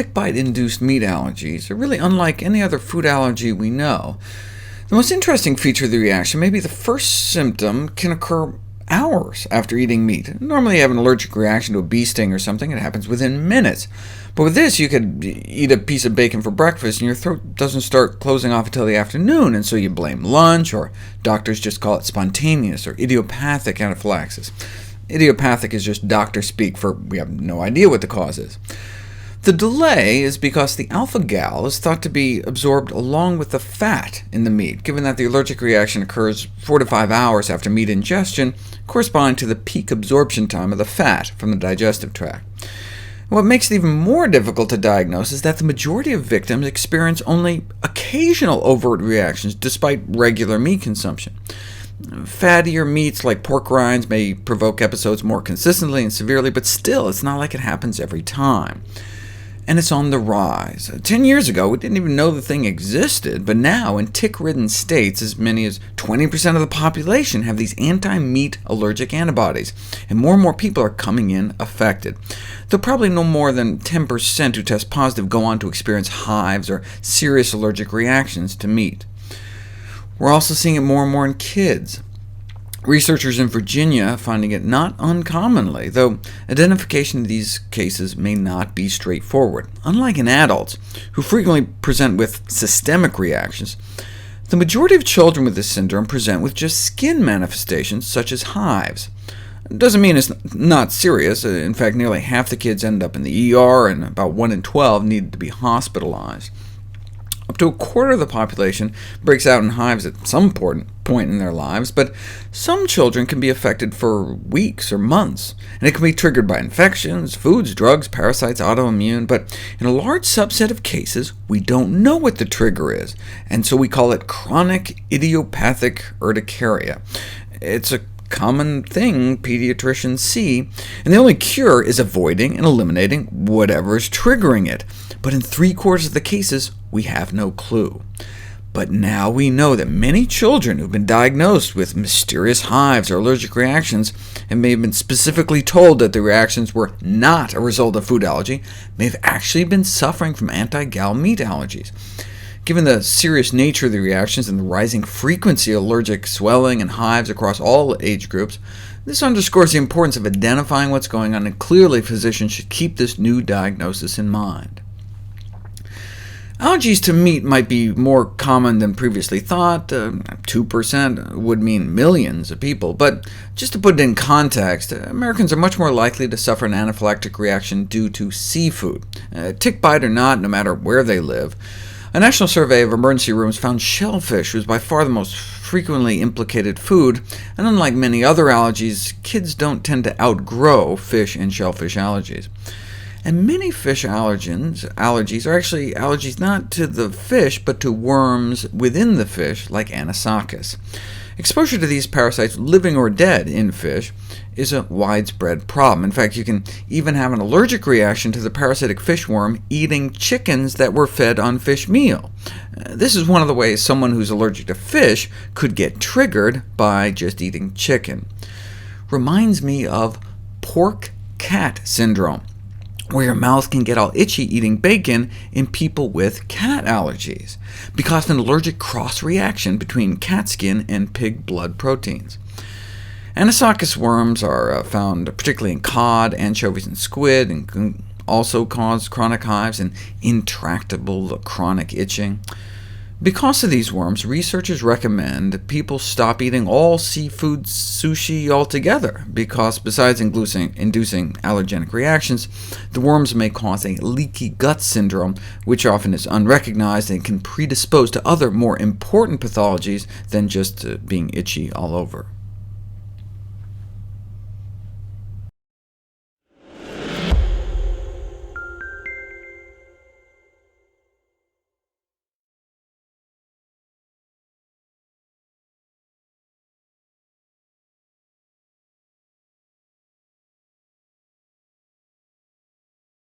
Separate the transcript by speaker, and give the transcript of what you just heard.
Speaker 1: tick bite-induced meat allergies are really unlike any other food allergy we know. The most interesting feature of the reaction may be the first symptom can occur hours after eating meat. Normally you have an allergic reaction to a bee sting or something, it happens within minutes. But with this, you could eat a piece of bacon for breakfast, and your throat doesn't start closing off until the afternoon, and so you blame lunch, or doctors just call it spontaneous or idiopathic anaphylaxis. Idiopathic is just doctor speak for we have no idea what the cause is. The delay is because the alpha-gal is thought to be absorbed along with the fat in the meat, given that the allergic reaction occurs 4 to 5 hours after meat ingestion, corresponding to the peak absorption time of the fat from the digestive tract. What makes it even more difficult to diagnose is that the majority of victims experience only occasional overt reactions despite regular meat consumption. Fattier meats like pork rinds may provoke episodes more consistently and severely, but still, it's not like it happens every time. And it's on the rise. 10 years ago, we didn't even know the thing existed, but now, in tick-ridden states, as many as 20% of the population have these anti-meat allergic antibodies, and more people are coming in affected. Though probably no more than 10% who test positive go on to experience hives or serious allergic reactions to meat. We're also seeing it more and more in kids. Researchers in Virginia finding it not uncommonly, though identification of these cases may not be straightforward. Unlike in adults, who frequently present with systemic reactions, the majority of children with this syndrome present with just skin manifestations, such as hives. It doesn't mean it's not serious. In fact, nearly half the kids end up in the ER, and about 1 in 12 need to be hospitalized. Up to a quarter of the population breaks out in hives at some point in their lives, but some children can be affected for weeks or months, and it can be triggered by infections, foods, drugs, parasites, autoimmune, but in a large subset of cases, we don't know what the trigger is, and so we call it chronic idiopathic urticaria. It's a common thing pediatricians see, and the only cure is avoiding and eliminating whatever is triggering it. But in 3/4 of the cases, we have no clue. But now we know that many children who've been diagnosed with mysterious hives or allergic reactions, and may have been specifically told that the reactions were not a result of food allergy, may have actually been suffering from anti-gal meat allergies. Given the serious nature of the reactions and the rising frequency of allergic swelling and hives across all age groups, this underscores the importance of identifying what's going on, and clearly physicians should keep this new diagnosis in mind. Allergies to meat might be more common than previously thought. 2% would mean millions of people, but just to put it in context, Americans are much more likely to suffer an anaphylactic reaction due to seafood. Tick bite or not, no matter where they live. A national survey of emergency rooms found shellfish was by far the most frequently implicated food, and unlike many other allergies, kids don't tend to outgrow fish and shellfish allergies. And many fish allergies are actually allergies not to the fish, but to worms within the fish, like Anisakis. Exposure to these parasites, living or dead, in fish is a widespread problem. In fact, you can even have an allergic reaction to the parasitic fish worm eating chickens that were fed on fish meal. This is one of the ways someone who's allergic to fish could get triggered by just eating chicken. Reminds me of pork-cat syndrome, where your mouth can get all itchy eating bacon in people with cat allergies, because of an allergic cross-reaction between cat skin and pig blood proteins. Anisakis worms are found particularly in cod, anchovies, and squid, and can also cause chronic hives and intractable chronic itching. Because of these worms, researchers recommend people stop eating all seafood sushi altogether, because besides inducing allergenic reactions, the worms may cause a leaky gut syndrome, which often is unrecognized and can predispose to other more important pathologies than just being itchy all over.